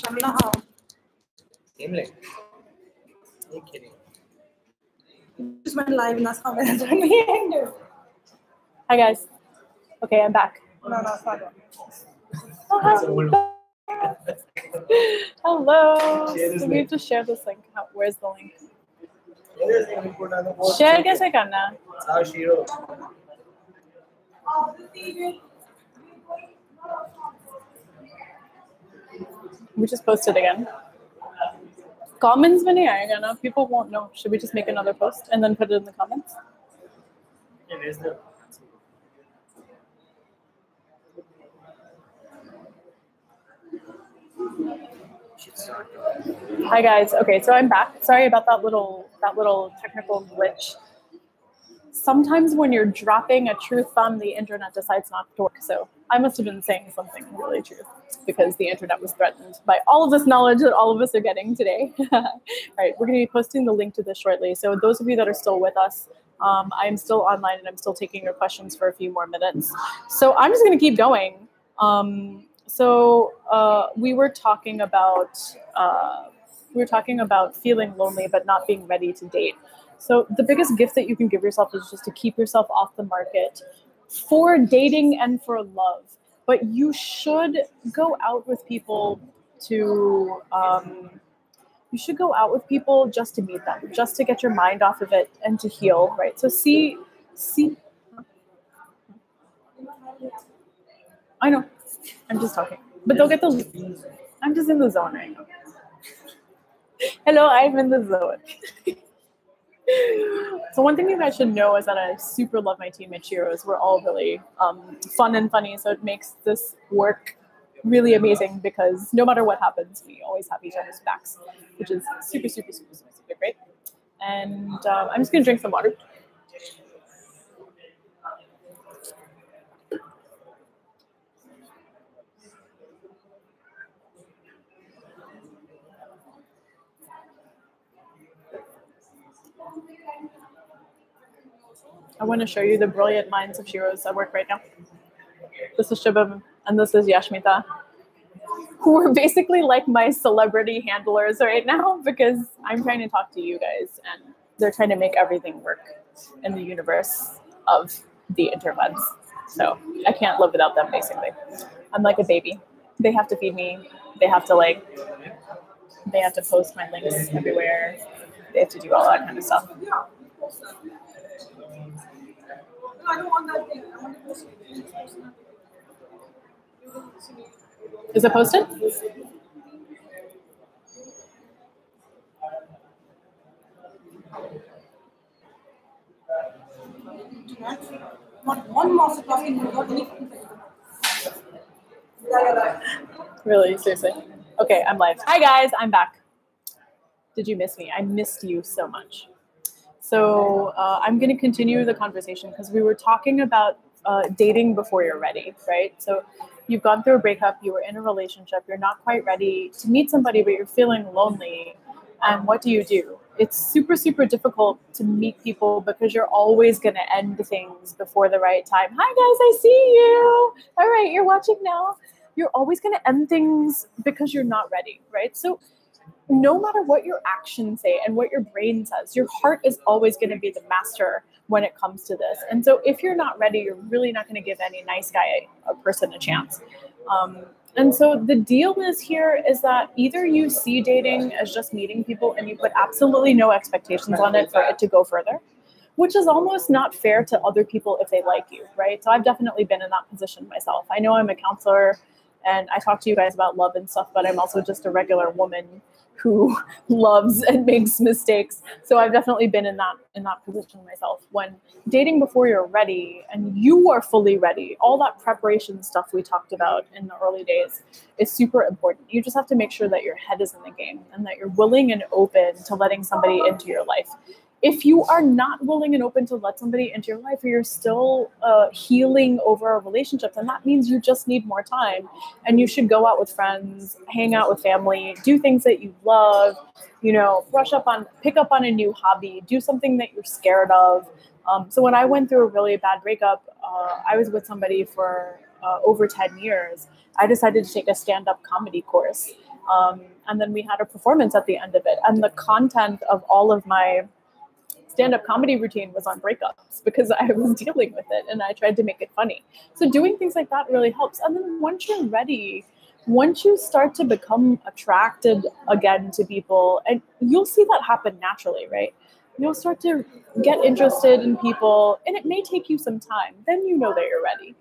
I'm not. Same like. Are you kidding? Just went live and that's how it's ended. Hi guys. Okay, I'm back. No, it's not good. Hello. So we have to share this link. Where's the link? Share कैसे करना? We just posted again. Comments में नहीं आएगा ना? People won't know. Should we just make another post and then put it in the comments? Yeah, there's the. Hi guys. Okay, so I'm back. Sorry about that little technical glitch. Sometimes when you're dropping a truth bomb, the internet decides not to work. So I must have been saying something really true because the internet was threatened by all of this knowledge that all of us are getting today. All right, we're going to be posting the link to this shortly. So those of you that are still with us, I'm still online and I'm still taking your questions for a few more minutes. So I'm just going to keep going. We were talking about feeling lonely but not being ready to date. So the biggest gift that you can give yourself is just to keep yourself off the market for dating and for love. But you should go out with people to just to meet them, just to get your mind off of it and to heal, right? So see. I know, I'm just talking, but they'll get those. I'm just in the zone right now. Hello, I'm in the zone. So one thing you guys should know is that I super love my team at Cheeros. We're all really fun and funny, so it makes this work really amazing because no matter what happens, we always have each other's backs, which is super, super, super, super, super great. And I'm just gonna drink some water. I want to show you the brilliant minds of Cheeros at work right now. This is Shubham, and this is Yashmita, who are basically like my celebrity handlers right now because I'm trying to talk to you guys, and they're trying to make everything work in the universe of the interwebs. So I can't live without them, basically. I'm like a baby. They have to feed me. They have to post my links everywhere. They have to do all that kind of stuff. I don't want that thing. I want to post it. Is it posted? Not one masterclass in without any. Really? Seriously? Okay, I'm live. Hi guys, I'm back. Did you miss me? I missed you so much. So I'm going to continue the conversation because we were talking about dating before you're ready, right? So you've gone through a breakup, you were in a relationship, you're not quite ready to meet somebody, but you're feeling lonely. And what do? It's super, super difficult to meet people because you're always going to end things before the right time. Hi guys, I see you. All right, you're watching now. You're always going to end things because you're not ready, right? So no matter what your actions say and what your brain says, your heart is always going to be the master when it comes to this. And so if you're not ready, you're really not going to give any nice guy a person a chance. And so the deal is that either you see dating as just meeting people and you put absolutely no expectations on it for it to go further, which is almost not fair to other people if they like you, right? So I've definitely been in that position myself. I know I'm a counselor and I talk to you guys about love and stuff, but I'm also just a regular woman who loves and makes mistakes. So I've definitely been in that position myself. When dating before you're ready and you are fully ready, all that preparation stuff we talked about in the early days is super important. You just have to make sure that your head is in the game and that you're willing and open to letting somebody into your life. If you are not willing and open to let somebody into your life, or you're still healing over a relationship, then that means you just need more time. And you should go out with friends, hang out with family, do things that you love, pick up on a new hobby, do something that you're scared of. So when I went through a really bad breakup, I was with somebody for over 10 years. I decided to take a stand-up comedy course. And then we had a performance at the end of it. And the content of all of my stand-up comedy routine was on breakups because I was dealing with it and I tried to make it funny. So doing things like that really helps. And then once you're ready, once you start to become attracted again to people, and you'll see that happen naturally, right? You'll start to get interested in people, and it may take you some time. Then you know that you're ready,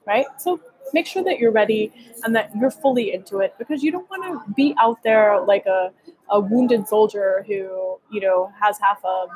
right? So make sure that you're ready and that you're fully into it, because you don't want to be out there like a wounded soldier who, has half a,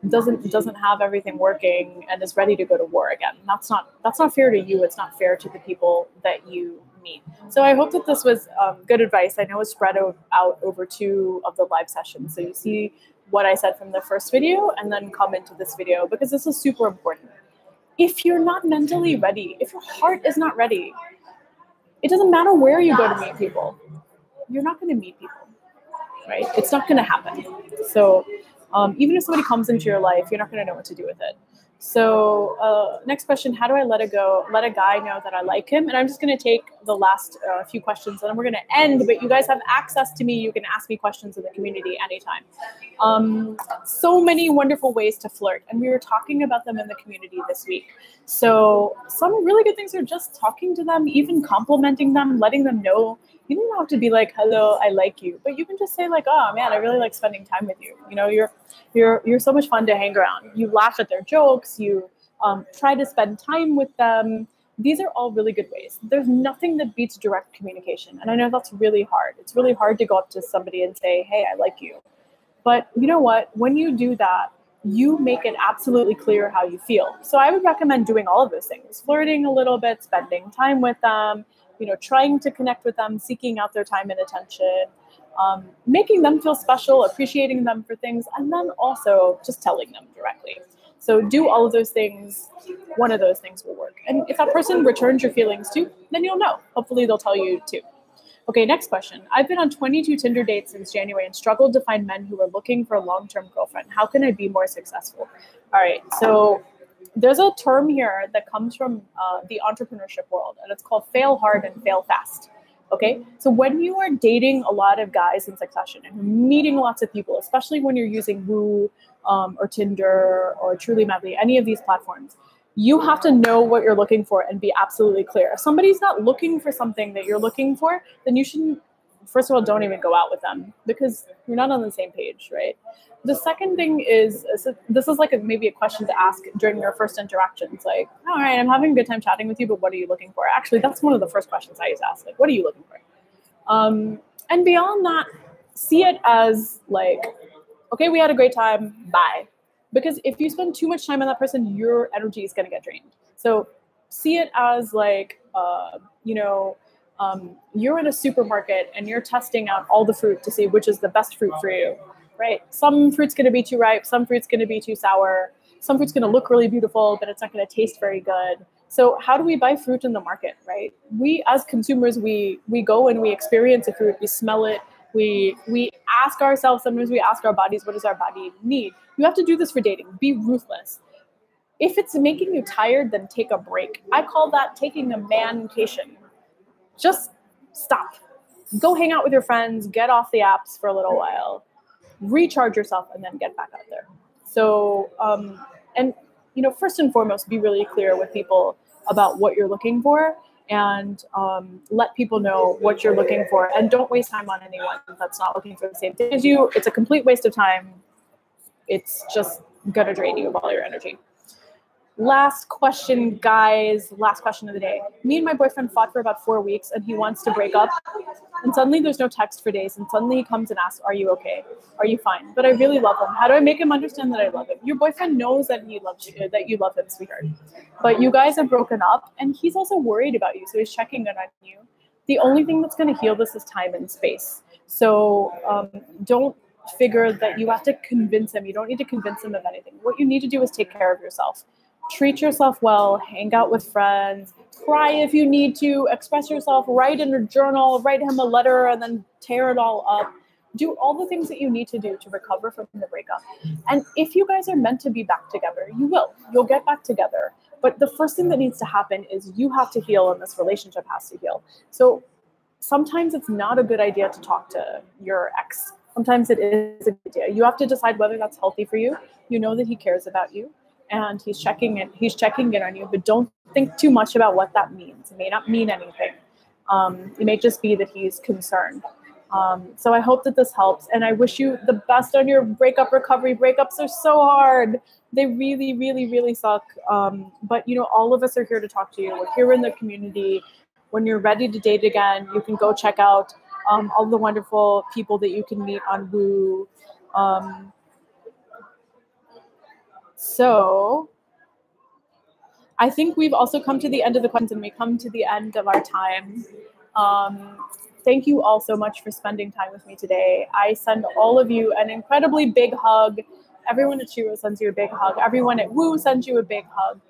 doesn't have everything working and is ready to go to war again. That's not fair to you. It's not fair to the people that you meet. So I hope that this was good advice. I know it's spread out over 2 of the live sessions. So you see what I said from the first video and then come into this video, because this is super important. If you're not mentally ready, if your heart is not ready, it doesn't matter where you go to meet people. You're not going to meet people, right? It's not going to happen. So even if somebody comes into your life, you're not going to know what to do with it. So next question, how do I let a guy know that I like him? And I'm just going to take the last few questions and then we're going to end, but you guys have access to me. You can ask me questions in the community anytime. So many wonderful ways to flirt. And we were talking about them in the community this week. So some really good things are just talking to them, even complimenting them, letting them know. You don't have to be like, hello, I like you. But you can just say like, oh man, I really like spending time with you. You're so much fun to hang around. You laugh at their jokes. You try to spend time with them. These are all really good ways. There's nothing that beats direct communication. And I know that's really hard. It's really hard to go up to somebody and say, hey, I like you. But you know what? When you do that, you make it absolutely clear how you feel. So I would recommend doing all of those things. Flirting a little bit, spending time with them, trying to connect with them, seeking out their time and attention, making them feel special, appreciating them for things, and then also just telling them directly. So do all of those things. One of those things will work. And if that person returns your feelings too, then you'll know. Hopefully they'll tell you too. Okay, next question. I've been on 22 Tinder dates since January and struggled to find men who are looking for a long-term girlfriend. How can I be more successful? All right, so there's a term here that comes from the entrepreneurship world, and it's called fail hard and fail fast. Okay, so when you are dating a lot of guys in succession and you're meeting lots of people, especially when you're using Woo or Tinder or Truly Madly, any of these platforms, you have to know what you're looking for and be absolutely clear. If somebody's not looking for something that you're looking for, then you shouldn't, first of all, don't even go out with them because you're not on the same page, right? The second thing is, so this is like maybe a question to ask during your first interactions. Like, all right, I'm having a good time chatting with you, but what are you looking for? Actually, that's one of the first questions I used to ask. Like, what are you looking for? And beyond that, see it as like, okay, we had a great time, bye. Because if you spend too much time on that person, your energy is going to get drained. So see it as like, you're in a supermarket and you're testing out all the fruit to see which is the best fruit for you, right? Some fruit's going to be too ripe. Some fruit's going to be too sour. Some fruit's going to look really beautiful, but it's not going to taste very good. So how do we buy fruit in the market, right? We, as consumers, we go and we experience a fruit, we smell it. We ask ourselves, sometimes we ask our bodies, what does our body need? You have to do this for dating. Be ruthless. If it's making you tired, then take a break. I call that taking a mancation. Just stop. Go hang out with your friends, get off the apps for a little while, recharge yourself, and then get back out there. So, first and foremost, be really clear with people about what you're looking for and let people know what you're looking for. And don't waste time on anyone that's not looking for the same thing as you. It's a complete waste of time. It's just going to drain you of all your energy. Last question, guys. Last question of the day. Me and my boyfriend fought for about 4 weeks and he wants to break up. And suddenly there's no text for days. And suddenly he comes and asks, are you okay? Are you fine? But I really love him. How do I make him understand that I love him? Your boyfriend knows that he loves you, that you love him, sweetheart. But you guys have broken up and he's also worried about you. So he's checking in on you. The only thing that's going to heal this is time and space. So don't figure that you have to convince him. You don't need to convince him of anything. What you need to do is take care of yourself. Treat yourself well, hang out with friends, cry if you need to, express yourself, write in a journal, write him a letter, and then tear it all up. Do all the things that you need to do to recover from the breakup. And if you guys are meant to be back together, you will. You'll get back together. But the first thing that needs to happen is you have to heal and this relationship has to heal. So sometimes it's not a good idea to talk to your ex. Sometimes it is a good idea. You have to decide whether that's healthy for you. You know that he cares about you and he's checking in on you, but don't think too much about what that means. It may not mean anything. It may just be that he's concerned. So I hope that this helps, and I wish you the best on your breakup recovery. Breakups are so hard. They really, really, really suck. But all of us are here to talk to you. We're here in the community. When you're ready to date again, you can go check out all the wonderful people that you can meet on Woo. So I think we've also come to the end of the questions, and we come to the end of our time. Thank you all so much for spending time with me today. I send all of you an incredibly big hug. Everyone at Shiro sends you a big hug. Everyone at Woo sends you a big hug.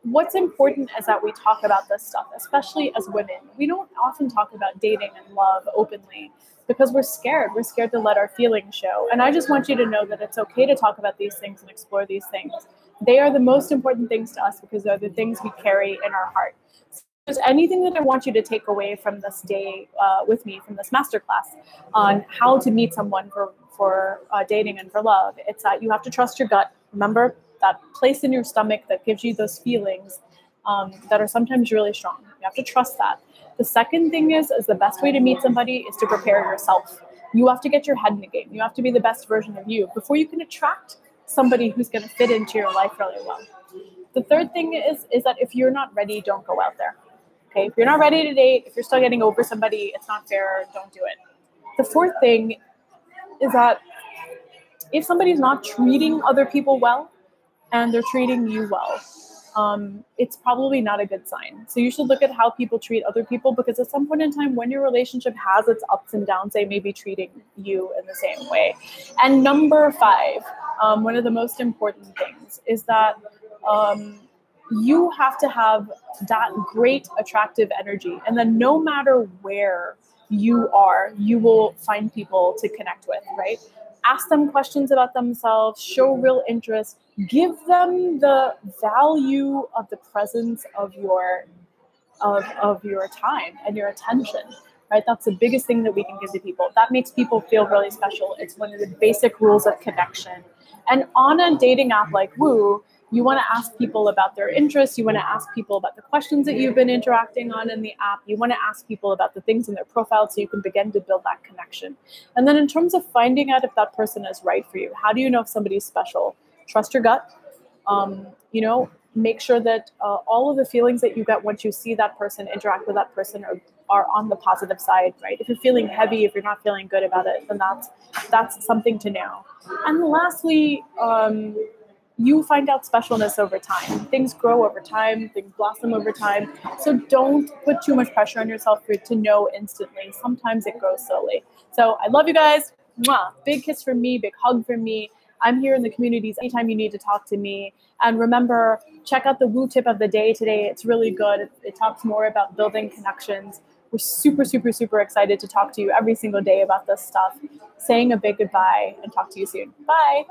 What's important is that we talk about this stuff, especially as women. We don't often talk about dating and love openly because we're scared. We're scared to let our feelings show. And I just want you to know that it's okay to talk about these things and explore these things. They are the most important things to us because they're the things we carry in our heart. So if there's anything that I want you to take away from this day with me, from this masterclass on how to meet someone for dating and for love, it's that you have to trust your gut. Remember that place in your stomach that gives you those feelings that are sometimes really strong. You have to trust that. The second thing is the best way to meet somebody is to prepare yourself. You have to get your head in the game. You have to be the best version of you before you can attract somebody who's going to fit into your life really well. The third thing is that if you're not ready, don't go out there. Okay, if you're not ready to date, if you're still getting over somebody, it's not fair, don't do it. The fourth thing is that if somebody's not treating other people well and they're treating you well, it's probably not a good sign. So you should look at how people treat other people, because at some point in time when your relationship has its ups and downs, they may be treating you in the same way. And number 5, one of the most important things is that you have to have that great attractive energy. And then no matter where you are, you will find people to connect with, right? Ask them questions about themselves, show real interest, give them the value of the presence of your time and your attention, right? That's the biggest thing that we can give to people. That makes people feel really special. It's one of the basic rules of connection. And on a dating app like Woo, you want to ask people about their interests. You want to ask people about the questions that you've been interacting on in the app. You want to ask people about the things in their profile so you can begin to build that connection. And then in terms of finding out if that person is right for you, how do you know if somebody's special? Trust your gut. Make sure that all of the feelings that you get once you see that person, interact with that person, are on the positive side, right? If you're feeling heavy, if you're not feeling good about it, then that's something to know. And lastly, you find out specialness over time. Things grow over time. Things blossom over time. So don't put too much pressure on yourself to know instantly. Sometimes it grows slowly. So I love you guys. Mwah. Big kiss from me. Big hug from me. I'm here in the communities anytime you need to talk to me. And remember, check out the Woo tip of the day today. It's really good. It talks more about building connections. We're super, super, super excited to talk to you every single day about this stuff. Saying a big goodbye and talk to you soon. Bye.